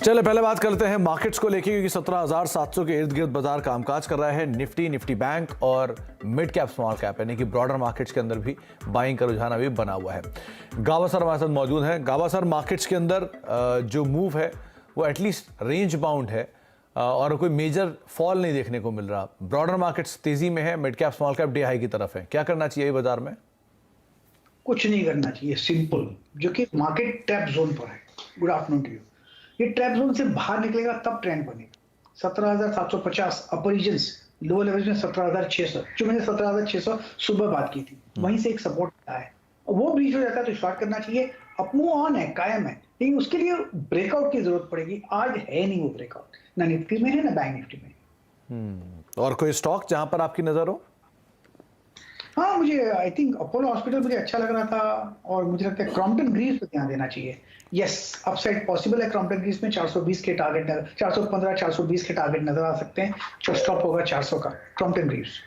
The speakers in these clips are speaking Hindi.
चले पहले बात करते हैं मार्केट्स को लेके, क्योंकि 17,700 के इर्द गिर्द बाजार कामकाज कर रहा है। निफ्टी बैंक और मिड कैप स्मॉल कैप यानी कि ब्रॉडर मार्केट्स के अंदर भी बाइंग का रुझान अभी बना हुआ है। गावा सर हमारे साथ मौजूद हैं। गावा सर, मार्केट्स के अंदर जो मूव है वो एटलीस्ट रेंज बाउंड है और कोई मेजर फॉल नहीं देखने को मिल रहा। ब्रॉडर मार्केट्स तेजी में है, mid cap small cap day high की तरफ है। क्या करना चाहिए बाजार में? कुछ नहीं करना चाहिए, सिंपल, जो कि मार्केट ट्रैप जोन पर है। Good afternoon to you. ये ट्रैप जोन से बाहर निकलेगा तब ट्रेंड बनेगा। 17,750 अपर रीजन्स, लोअर लेवल में 17,600, जो मैंने 17,600 सुबह बात की थी, वहीं से एक सपोर्ट आता है। वो ब्रीच हो जाता है तो शॉर्ट करना चाहिए। अप मूव ऑन है, कायम है, लेकिन उसके लिए ब्रेकआउट की जरूरत पड़ेगी। आज है नहीं वो ब्रेकआउट, ना निफ्टी में है ना बैंक निफ्टी में। और कोई स्टॉक जहां पर आपकी नजर हो? हाँ, मुझे आई थिंक अपोलो हॉस्पिटल मुझे अच्छा लग रहा था, और मुझे लगता है क्रॉम्पटन ग्रीव्स पे ध्यान देना चाहिए। यस, अपसाइड पॉसिबल है क्रॉम्पटन ग्रीव्स में। 420 के टारगेट, 415 420 के टारगेट नजर आ सकते हैं। जो स्टॉप होगा 400 का क्रॉम्पटन ग्रीव्स।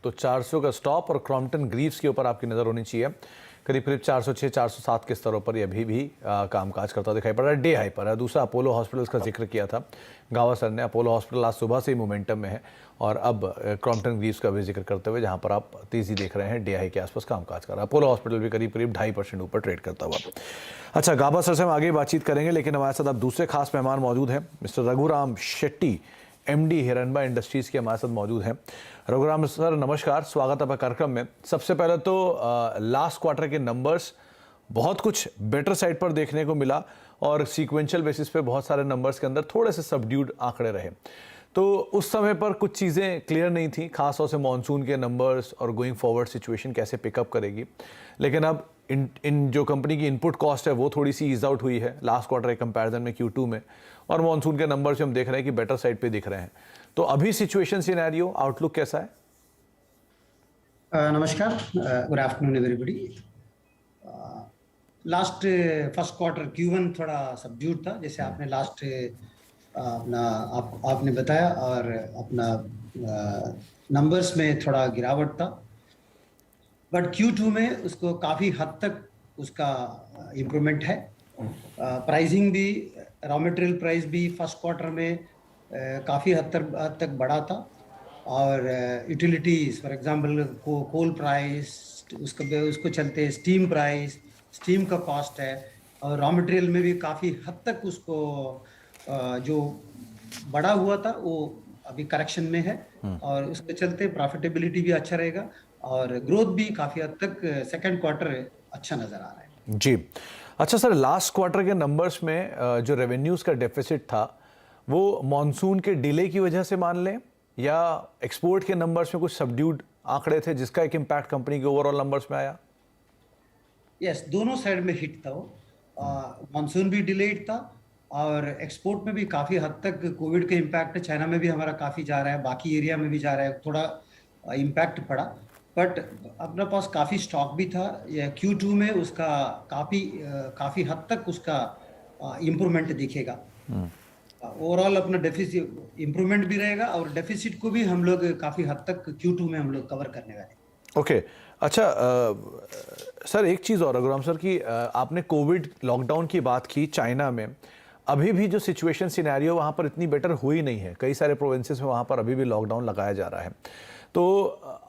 तो 400 का स्टॉप और क्रॉम्पटन ग्रीव्स के ऊपर आपकी नजर होनी चाहिए। करीब करीब 406 407 के स्तरों पर ये अभी भी कामकाज करता दिखाई पड़ रहा है। डे हाई पर है। दूसरा अपोलो हॉस्पिटल्स का जिक्र किया था गावा सर ने। अपोलो हॉस्पिटल आज सुबह से ही मोमेंटम में है, और अब क्रॉम्पटन ग्रीव्स का भी जिक्र करते हुए जहां पर आप तेजी देख रहे हैं, डे हाई के आसपास कामकाज कर रहा है। अपोलो हॉस्पिटल भी करीब करीब 2.5% ऊपर ट्रेड करता हुआ। अच्छा, गावा सर से हम आगे बातचीत करेंगे, लेकिन हमारे साथ अब दूसरे खास मेहमान मौजूद हैं। Mister Raghuram Shetty, MD Hiranba Industries के हमारे साथ मौजूद हैं। रघुराम सर नमस्कार, स्वागत है आपका कार्यक्रम में। सबसे पहले तो लास्ट क्वार्टर के नंबर्स बहुत कुछ बेटर साइड पर देखने को मिला, और सीक्वेंशियल बेसिस पे बहुत सारे नंबर्स के अंदर थोड़े से सबड्यूड आंकड़े रहे। तो उस समय पर कुछ चीज़ें क्लियर नहीं थी, खासतौर से मॉनसून के नंबर्स और गोइंग फॉरवर्ड सिचुएशन कैसे पिकअप करेगी। लेकिन अब इन जो कंपनी की इनपुट कॉस्ट है वो थोड़ी सी ईज आउट हुई है लास्ट क्वार्टर के कंपैरिजन में, Q2 में, और मॉनसून के नंबर्स हम देख रहे हैं कि बेटर साइड पे दिख रहे हैं। तो अभी सिचुएशन सिनेरियो आउटलुक कैसा है? नमस्कार, good afternoon everybody. Last first quarter Q1 थोड़ा सबड्यूड था, जैसे आपने लास्ट आपने बताया, और अपना नंबर्स में थोड़ा गिरावट था। बट Q2 में उसको काफ़ी हद तक उसका इम्प्रूवमेंट है। प्राइसिंग भी, रॉ मटेरियल प्राइस भी फर्स्ट क्वार्टर में काफ़ी हद तक बढ़ा था, और utilities for example coal price, उसको चलते स्टीम प्राइस, स्टीम का कॉस्ट है, और रॉ मटेरियल में भी काफ़ी हद तक उसको जो बढ़ा हुआ था वो अभी करेक्शन में है, और उसके चलते प्रॉफिटेबिलिटी भी अच्छा रहेगा, और ग्रोथ भी काफ़ी हद तक सेकंड क्वार्टर अच्छा नज़र आ रहा है। जी, अच्छा सर, लास्ट क्वार्टर के नंबर्स में जो रेवेन्यूज़ का डेफिसिट था वो मॉनसून के डिले की वजह से मान लें, या एक्सपोर्ट के नंबर्स में कुछ सबड्यूड आंकड़े थे जिसका एक इम्पैक्ट कंपनी के ओवरऑल नंबर्स में आया? यस, दोनों साइड में हिट था वो। मॉनसून भी डिलेड था, और एक्सपोर्ट में भी काफ़ी हद तक कोविड का इम्पैक्ट चाइना में भी हमारा काफ़ी जा रहा है, बाकी एरिया में भी जा रहा है, थोड़ा इम्पैक्ट पड़ा। बट अपने पास काफ़ी स्टॉक भी था। Q2 में उसका काफ़ी हद तक उसका इम्प्रूवमेंट दिखेगा। ओवरऑल अपना डेफिसिट इम्प्रूवमेंट भी रहेगा, और डेफिसिट को भी हम लोग काफ़ी हद तक Q2 में हम लोग कवर करने वाले हैं। ओके, अच्छा सर, एक चीज़ और रघुराम सर की, आपने कोविड लॉकडाउन की बात की चाइना में। अभी भी जो सिचुएशन सिनेरियो वहाँ पर इतनी बेटर हुई नहीं है, कई सारे प्रोविंसेस में वहाँ पर अभी भी लॉकडाउन लगाया जा रहा है। तो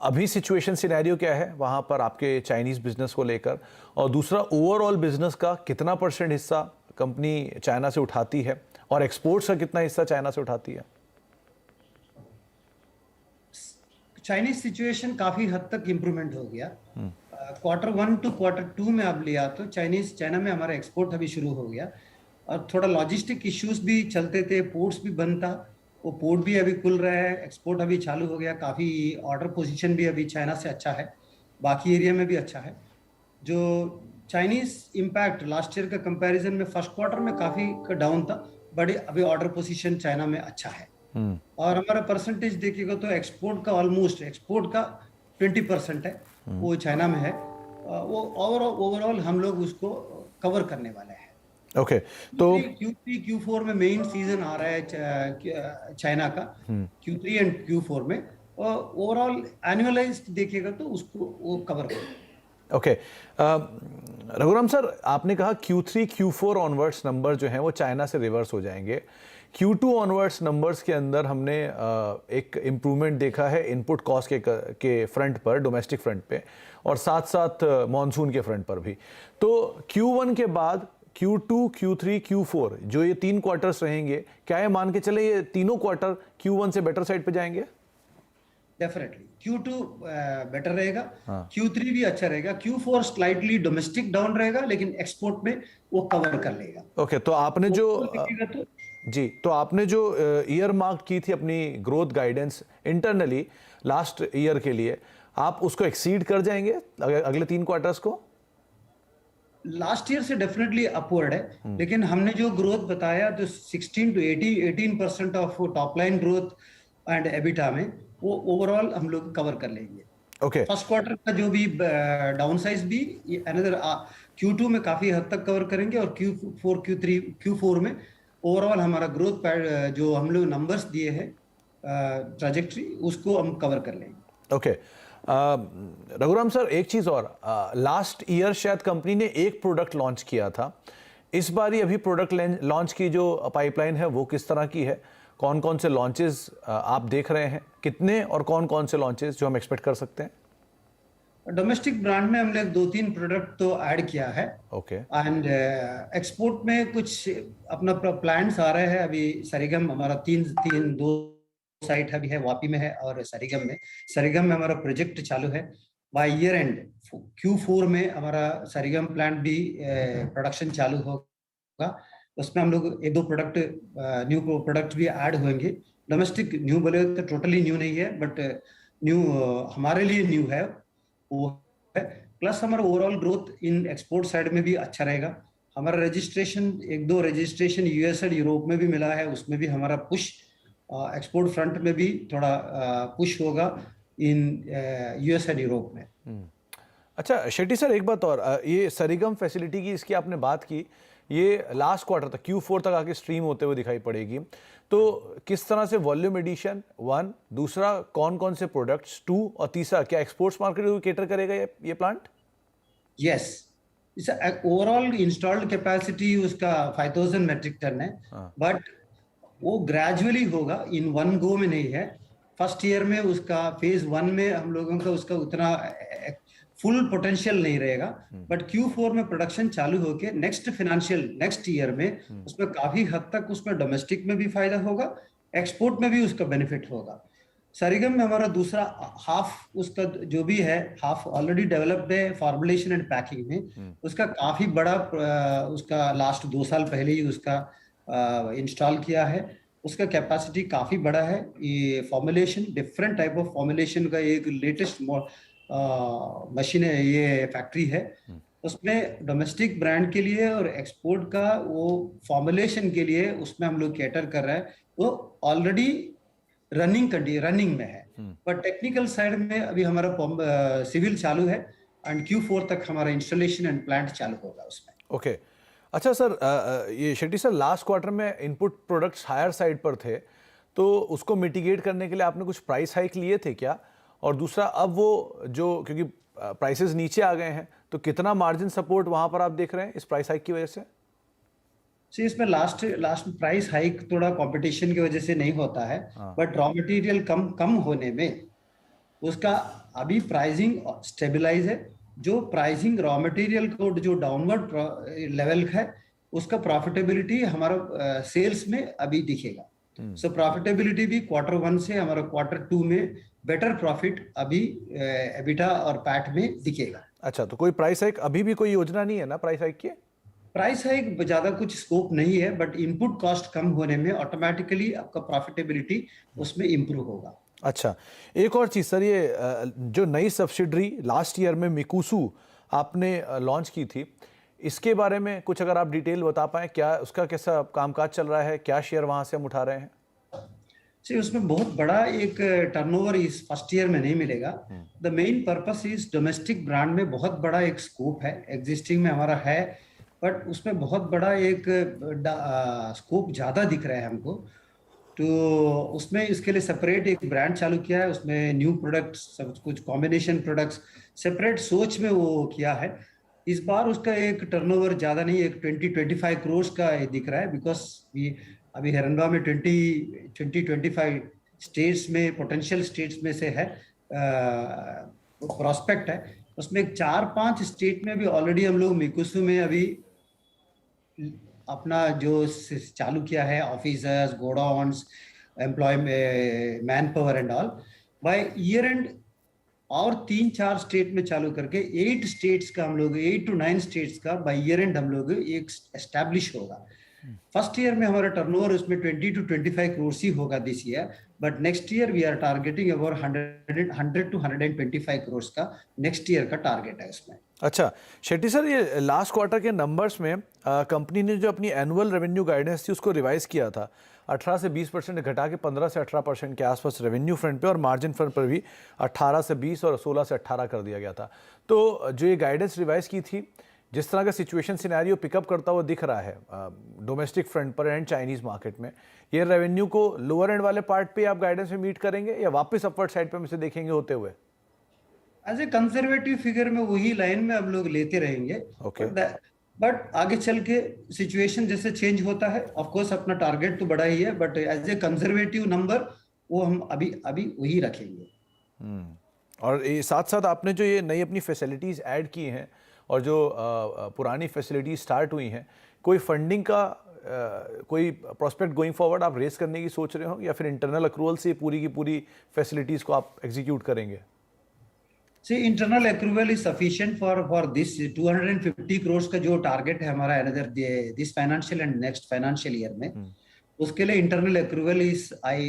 अभी सिचुएशन सिनेरियो क्या है वहाँ पर आपके चाइनीज़ बिजनेस को लेकर, और दूसरा ओवरऑल बिजनेस का कितना % हिस्सा कंपनी चाइना से उठाती है, और एक्सपोर्ट्स का कितना हिस्सा चाइना से उठाती है? चाइनीज सिचुएशन काफ़ी हद तक इम्प्रूवमेंट हो गया। Q1 to Q2 में अब लिया तो चाइना में हमारा एक्सपोर्ट अभी शुरू हो गया, और थोड़ा लॉजिस्टिक इश्यूज भी चलते थे, पोर्ट्स भी बंद था, वो पोर्ट भी अभी खुल रहा है, एक्सपोर्ट अभी चालू हो गया। काफ़ी ऑर्डर पोजीशन भी अभी चाइना से अच्छा है, बाकी एरिया में भी अच्छा है। जो चाइनीज इम्पैक्ट लास्ट ईयर का कंपैरिजन में फर्स्ट क्वार्टर में काफ़ी डाउन था, बट अभी ऑर्डर पोजीशन चाइना में अच्छा है। और हमारा परसेंटेज देखिएगा तो एक्सपोर्ट का 20% है, वो चाइना में है। वो ओवरऑल हम लोग उसको कवर करने वाले हैं। ओके, तो Q3 Q4 में मेन सीजन आ रहा है चाइना का, Q3 एंड Q4 में, और ओवरऑल एनुअलाइज्ड देखिएगा तो उसको वो कवर करेगा। ओके रघुराम सर, आपने कहा Q3 Q4 ऑनवर्ड्स नंबर जो हैं वो चाइना से रिवर्स हो जाएंगे। Q2 ऑनवर्ड्स नंबर्स के अंदर हमने एक इम्प्रूवमेंट देखा है इनपुट कॉस्ट के फ्रंट पर, डोमेस्टिक फ्रंट पे, और साथ साथ मॉनसून के फ्रंट पर भी। तो Q1 के बाद Q2, Q3, Q4 जो ये 3 क्वार्टर्स रहेंगे, क्या ये मान के चले ये तीनों क्वार्टर Q1 से बेटर साइड पे जाएंगे? डेफिनेटली Q2 बेटर रहेगा, हाँ। Q3 भी अच्छा रहेगा, Q4 स्लाइटली डोमेस्टिक डाउन रहेगा लेकिन एक्सपोर्ट में वो कवर कर लेगा। ओके, तो आपने जो देखिएगा तो जी, तो आपने जो ईयर मार्क की थी अपनी growth guidance internally last year के लिए, आप उसको एक्सीड कर जाएंगे अगले 3 क्वार्टर्स को? लास्ट ईयर से डेफिनेटली अपवर्ड है, लेकिन हमने जो ग्रोथ बताया तो 16 to 18% of top line growth and EBITDA में वो ओवरऑल हम लोग कवर कर लेंगे। ओके, फर्स्ट क्वार्टर का जो भी डाउन साइज भी अनदर Q2 में काफी हद तक कवर करेंगे और Q4 Q3 Q4 में ओवरऑल हमारा ग्रोथ जो हम लोग नंबर्स दिए हैं ट्रैजेक्टरी उसको हम कवर कर लेंगे। ओके रघुराम सर, एक चीज़ और, लास्ट ईयर शायद कंपनी ने एक प्रोडक्ट लॉन्च किया था। इस बार ही अभी प्रोडक्ट लॉन्च की जो पाइपलाइन है वो किस तरह की है? कौन कौन से लॉन्चेस आप देख रहे हैं, कितने और कौन कौन से लॉन्चेस जो हम एक्सपेक्ट कर सकते हैं? डोमेस्टिक ब्रांड में हमने 2-3 प्रोडक्ट तो ऐड किया है। ओके, एंड एक्सपोर्ट में कुछ अपना प्लान्स आ रहे हैं। अभी सरिगम हमारा दो साइट अभी है, वापी में है और सरिगम में। सरिगम में हमारा प्रोजेक्ट चालू है। बाय ईयर एंड Q4 में हमारा सरिगम प्लांट भी प्रोडक्शन चालू होगा। उसमें हम लोग 1-2 प्रोडक्ट न्यू प्रोडक्ट भी ऐड होंगे। डोमेस्टिक न्यू बोले तो टोटली न्यू नहीं है, बट न्यू हमारे लिए न्यू है वो है। प्लस हमारा overall growth in export side में भी अच्छा रहेगा। हमारा रजिस्ट्रेशन 1-2 रजिस्ट्रेशन यूएस और यूरोप में भी मिला है, उसमें भी हमारा पुश एक्सपोर्ट फ्रंट में भी थोड़ा पुश होगा इन यूएस एंड यूरोप में। अच्छा शेट्टी सर, एक बात और, ये सरिगम फैसिलिटी की इसकी आपने बात की, ये लास्ट क्वार्टर तक Q4 तक आके स्ट्रीम होते हुए दिखाई पड़ेगी। तो किस तरह से वॉल्यूम एडिशन 1, दूसरा कौन कौन से प्रोडक्ट्स 2, और तीसरा क्या एक्सपोर्ट्स मार्केट को केटर करेगा ये प्लांट? यस, इस ओवरऑल इंस्टॉल्ड कैपेसिटी उसका 5000 मेट्रिक टन है, बट वो ग्रेजुअली होगा, इन वन गो में नहीं है। फर्स्ट ईयर में उसका फेज 1 में हम लोगों का उसका उतना फुल पोटेंशियल नहीं रहेगा, बट Q4 में प्रोडक्शन चालू होके नेक्स्ट ईयर में उसमें काफी हद तक उसमें डोमेस्टिक में भी फायदा होगा, एक्सपोर्ट में भी उसका बेनिफिट होगा। सरिगम में हमारा दूसरा हाफ उसका जो भी है, हाफ ऑलरेडी डेवलप्ड है फॉर्मुलेशन एंड पैकिंग में। उसका काफी बड़ा उसका लास्ट 2 साल पहले ही उसका इंस्टॉल किया है। उसका कैपेसिटी काफी बड़ा है। ये formulation different type of formulation का एक लेटेस्ट मशीन है, ये फैक्ट्री है। उसमें डोमेस्टिक ब्रांड के लिए और एक्सपोर्ट का वो फॉर्मुलेशन के लिए उसमें हम लोग कैटर कर रहे हैं। वो ऑलरेडी रनिंग में है, पर टेक्निकल साइड में अभी हमारा सिविल चालू है एंड Q4 तक हमारा इंस्टॉलेशन एंड प्लांट चालू होगा उसमें। ओके, अच्छा सर, ये शेट्टी सर, लास्ट क्वार्टर में इनपुट प्रोडक्ट्स हायर साइड पर थे, तो उसको मिटिगेट करने के लिए आपने कुछ प्राइस हाइक लिए थे क्या? और दूसरा, अब वो जो, क्योंकि प्राइसेस नीचे आ गए हैं, तो कितना मार्जिन सपोर्ट वहां पर आप देख रहे हैं इस प्राइस हाइक की वजह से? इसमें लास्ट प्राइस हाइक थोड़ा कंपटीशन की वजह से नहीं होता है, बट रॉ मटेरियल कम होने में उसका अभी प्राइसिंग स्टेबलाइज है। जो प्राइसिंग रॉ मटेरियल को जो डाउनवर्ड लेवल है उसका प्रॉफिटेबिलिटी हमारा सेल्स में अभी दिखेगा। सो प्रॉफिटेबिलिटी भी Q1 से हमारा Q2 में बेटर प्रॉफिट अभी एबिटा और पैट में दिखेगा। अच्छा, तो कोई प्राइस हाइक अभी भी कोई योजना नहीं है ना प्राइस हाइक की? प्राइस हाइक ज्यादा कुछ स्कोप नहीं है, बट इनपुट कॉस्ट कम होने में ऑटोमेटिकली आपका प्रॉफिटेबिलिटी उसमें इंप्रूव होगा। अच्छा, एक और चीज़ सर, ये जो नई सब्सिडरी लास्ट ईयर में मिकुसु आपने लॉन्च की थी, इसके बारे में कुछ अगर आप डिटेल बता पाएं, क्या उसका कैसा कामकाज चल रहा है, क्या शेयर वहां से हम उठा रहे हैं? उसमें बहुत बड़ा एक टर्नओवर इस फर्स्ट ईयर में नहीं मिलेगा। The main purpose is domestic brand में बहुत बड़ा एक स्कोप है, एग्जिस्टिंग में हमारा है, बट उसमें बहुत बड़ा एक स्कोप ज्यादा दिख रहा है हमको। तो उसमें इसके लिए सेपरेट एक ब्रांड चालू किया है, उसमें न्यू प्रोडक्ट्स सब कुछ कॉम्बिनेशन प्रोडक्ट्स सेपरेट सोच में वो किया है। इस बार उसका एक टर्नओवर ज्यादा नहीं, एक 20-25 करोड़ का दिख रहा है, बिकॉज अभी हिरनबा में 20-25 स्टेट्स में, पोटेंशियल स्टेट्स में से है प्रोस्पेक्ट है। उसमें 4-5 स्टेट में भी ऑलरेडी हम लोग मिकुसु में अभी अपना जो चालू किया है, officers, godowns, employ man power and all, by year end और 3-4 स्टेट में चालू करके 8 स्टेट्स का हम लोग 8 to 9 स्टेट्स का बाय ईयर एंड हम लोग एक एस्टैब्लिश होगा। फर्स्ट ईयर में हमारा टर्नओवर उसमें 20-25 करोड़ ही होगा this year, but next year we are targeting about 100 to 125 crore का नेक्स्ट ईयर का टारगेट है उसमें। अच्छा शेट्टी सर, ये लास्ट क्वार्टर के नंबर्स में कंपनी ने जो अपनी एनुअल रेवेन्यू गाइडेंस थी उसको रिवाइज किया था, 18 से 20% घटा के 15 से 18% के आसपास रेवेन्यू फ्रंट पे, और मार्जिन फ्रंट पर भी 18 से 20 और 16 से 18 कर दिया गया था। तो जो ये गाइडेंस रिवाइज की थी, जिस तरह का सिचुएशन सिनेरियो पिकअप करता हुआ दिख रहा है डोमेस्टिक फ्रंट पर एंड चाइनीज मार्केट में, ये रेवेन्यू को लोअर एंड वाले पार्ट पे आप गाइडेंस में मीट करेंगे या वापस अपवर्ड साइड पे हम इसे देखेंगे होते हुए? एज ए कंजर्वेटिव फिगर में वही लाइन में हम लोग लेते रहेंगे। Okay. बट आगे चल के सिचुएशन जैसे चेंज होता है, ऑफ कोर्स अपना टारगेट तो बड़ा ही है, but as a conservative number वो हम अभी वही रखेंगे। और साथ साथ आपने जो ये नई अपनी फैसिलिटीज़ ऐड की हैं और जो पुरानी फैसिलिटीज स्टार्ट हुई हैं, कोई फंडिंग का कोई प्रोस्पेक्ट गोइंग फॉरवर्ड आप रेस करने की सोच रहे हो, या फिर इंटरनल अक्रूवल से पूरी की पूरी फैसिलिटीज़ को आप एग्जीक्यूट करेंगे? See, internal accrual is sufficient for this 250 crores का जो टारगेट है हमारा another this financial and next financial year में, उसके लिए internal accrual is I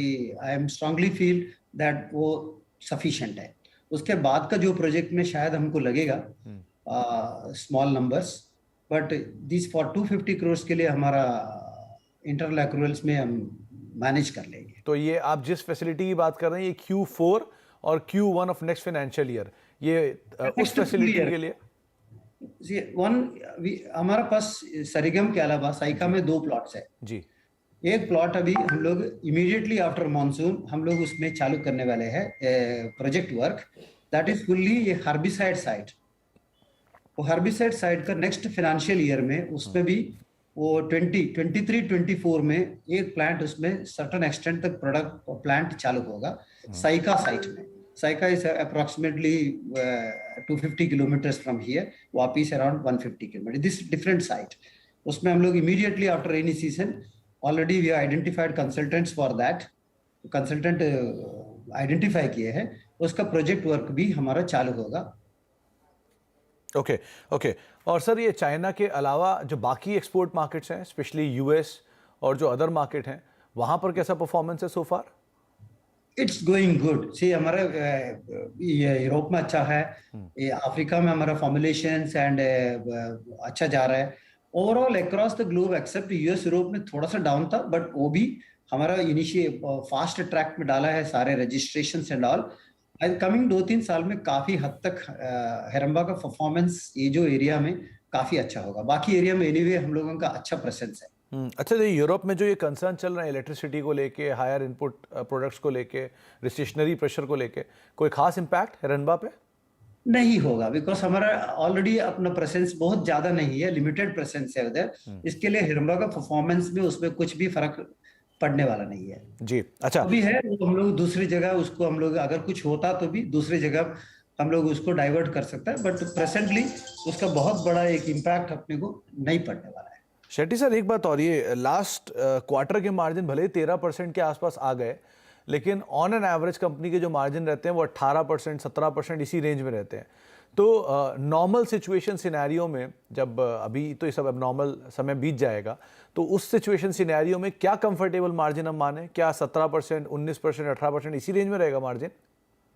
am strongly feel that वो sufficient है। उसके बाद का जो प्रोजेक्ट में शायद हमको लगेगा small numbers, but this for 250 crores के लिए हमारा internal accruals में हम मैनेज कर लेंगे। तो ये आप जिस फैसिलिटी की बात कर रहे हैं, ये Q4 और Q1 of next financial year, ये उस फैसिलिटी के लिए हमारा पास सरिगम के अलावा साइका में 2 प्लॉट्स है जी। एक प्लॉट अभी हम लोग इमीडिएटली आफ्टर मॉनसून हम लोग उसमें चालू करने वाले हैं project work, that is fully ये हर्बिसाइड साइट। वो हर्बिसाइड साइट का नेक्स्ट फाइनेंशियल ईयर में उसमें भी वो 2023-24 में एक प्लांट उसमें सर्टेन एक्सटेंट तक प्रोडक्ट प्लांट चालू होगा साइका साइट में। Saykha is approximately 250 kilometres from here, वापिस around 150 kilometre, this different site. उसमें हम लोग immediately after rainy season already we identified consultants for that, consultant identify किए हैं, उसका प्रोजेक्ट वर्क भी हमारा चालू होगा। ओके। और सर, ये चाइना के अलावा जो बाकी एक्सपोर्ट मार्केट्स हैं, स्पेशली यूएस और जो अदर मार्केट हैं, वहां पर कैसा परफॉर्मेंस है so far? It's going good. See हमारा ये यूरोप में अच्छा है, ये अफ्रीका में हमारा फॉर्मुलेशंस एंड अच्छा जा रहा है। Overall across the globe except US Europe में थोड़ा सा डाउन था, बट वो भी हमारा इनिशिएट फास्ट ट्रैक में डाला है सारे रजिस्ट्रेशन एंड ऑल। कमिंग 2-3 साल में काफी हद तक हेरम्बा का परफॉर्मेंस ये जो एरिया में काफी अच्छा होगा। बाकी एरिया में एनीवे हम लोगों का अच्छा प्रेजेंस है। अच्छा, तो यूरोप में जो ये कंसर्न चल रहा है इलेक्ट्रिसिटी को लेके, हायर इनपुट प्रोडक्ट्स को लेके, रिसेशनरी प्रेशर को लेके, कोई खास इम्पैक्ट हिरनबा पे नहीं होगा? बिकॉज हमारा ऑलरेडी अपना प्रेजेंस बहुत ज्यादा नहीं है, लिमिटेड प्रेजेंस है उधर। इसके लिए हिरनबा का परफॉर्मेंस में उसमें कुछ भी फर्क पड़ने वाला नहीं है जी। अच्छा, अभी है वो हम लोग दूसरी जगह उसको हम लोग अगर कुछ होता तो भी दूसरी जगह हम लोग उसको डाइवर्ट कर सकता है, बट प्रेजेंटली उसका बहुत बड़ा एक इम्पैक्ट अपने को नहीं पड़ने वाला है। शेट्टी सर, एक बात और, ये लास्ट क्वार्टर के मार्जिन भले ही 13% के आसपास आ गए, लेकिन ऑन एन एवरेज कंपनी के जो मार्जिन रहते हैं वो 18%, 17% इसी रेंज में रहते हैं। तो नॉर्मल सिचुएशन सिनेरियो में, जब अभी तो ये सब अब नॉर्मल समय बीत जाएगा, तो उस सिचुएशन सिनेरियो में क्या कंफर्टेबल मार्जिन हम माने? क्या 17%, 19%, 18% इसी रेंज में रहेगा मार्जिन?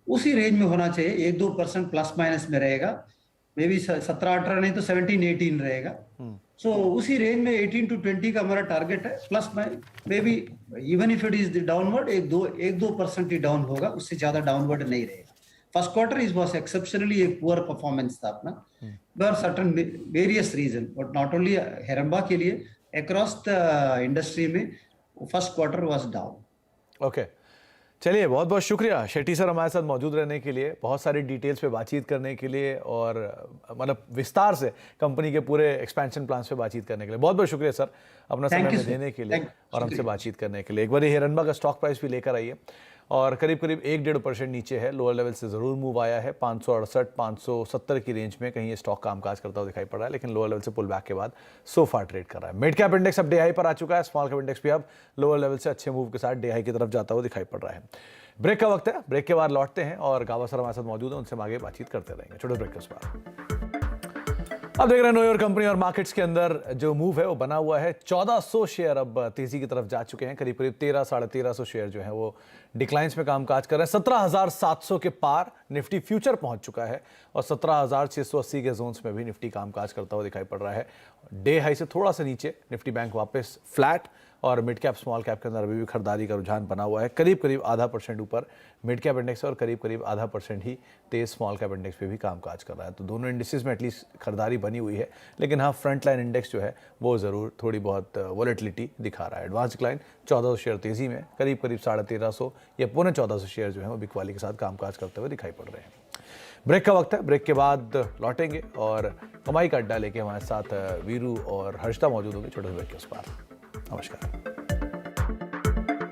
उसी रेंज में होना चाहिए, 1-2% प्लस माइनस में रहेगा। मे बी 17-18 नहीं तो 17-18 रहेगा। सो उसी रेंज में 18 to 20 का हमारा टारगेट है। Plus maybe even if it is downward 1-2% ही डाउन होगा, उससे ज्यादा डाउनवर्ड नहीं रहेगा। First quarter is was exceptionally एक पुअर परफॉर्मेंस था अपना, for certain various reason, but not only Hiranba के लिए, अक्रॉस द इंडस्ट्री में first quarter was down. Okay, चलिए बहुत बहुत शुक्रिया शेट्टी सर हमारे साथ मौजूद रहने के लिए, बहुत सारी डिटेल्स पे बातचीत करने के लिए और मतलब विस्तार से कंपनी के पूरे एक्सपेंशन प्लान्स पे बातचीत करने के लिए बहुत बहुत शुक्रिया सर, अपना समय में देने के लिए और हमसे बातचीत करने के लिए। एक बार हिरनबा का स्टॉक प्राइस भी लेकर आइए और करीब करीब 1-1.5% नीचे है, लोअर लेवल से ज़रूर मूव आया है 568-570 की रेंज में कहीं ये स्टॉक कामकाज करता हुआ दिखाई पड़ रहा है, लेकिन लोअर लेवल से पुल बैक के बाद सो फार ट्रेड कर रहा है। मिड कैप इंडेक्स अब डे हाई पर आ चुका है, स्मॉल कैप इंडेक्स भी अब लोअर लेवल से अच्छे मूव के साथ डे हाई की तरफ जाता हुआ दिखाई पड़ रहा है। ब्रेक का वक्त है, ब्रेक के बाद लौटते हैं और गावा सर हमारे साथ मौजूद है, उनसे हम आगे बातचीत करते रहेंगे। छोटे ब्रेक के बाद अब देख रहे हैं नो योर कंपनी और मार्केट्स के अंदर जो मूव है वो बना हुआ है। 1400 शेयर अब तेजी की तरफ जा चुके हैं, करीब करीब 1300-1350 शेयर जो है वो डिक्लाइंस में कामकाज कर रहे हैं। 17,700 के पार निफ्टी फ्यूचर पहुंच चुका है और 17,680 के जोन्स में भी निफ्टी कामकाज करता हुआ दिखाई पड़ रहा है। डे हाई से थोड़ा सा नीचे निफ्टी बैंक वापस फ्लैट और मिड कैप स्मॉल कैप के अंदर अभी भी खरीदारी का रुझान बना हुआ है। करीब करीब 0.5% ऊपर मिड कैप इंडेक्स और करीब करीब 0.5% ही तेज स्मॉल कैप इंडेक्स पे भी कामकाज कर रहा है। तो दोनों इंडिसेस में एटलीस्ट खरीदारी बनी हुई है, लेकिन हाँ फ्रंट लाइन इंडेक्स जो है वो ज़रूर थोड़ी बहुत वॉलेटिलिटी दिखा रहा है। एडवांस डिक्लाइन 1400 शेयर तेजी में, करीब करीब 1350 या 1450 शेयर जो है वो बिकवाली के साथ कामकाज करते हुए दिखाई पड़ रहे हैं। ब्रेक का वक्त है, ब्रेक के बाद लौटेंगे और कमाई का अड्डा लेके हमारे साथ वीरू और हर्षिता मौजूद होंगे। छोटे ब्रेक के उस पार। नमस्कार।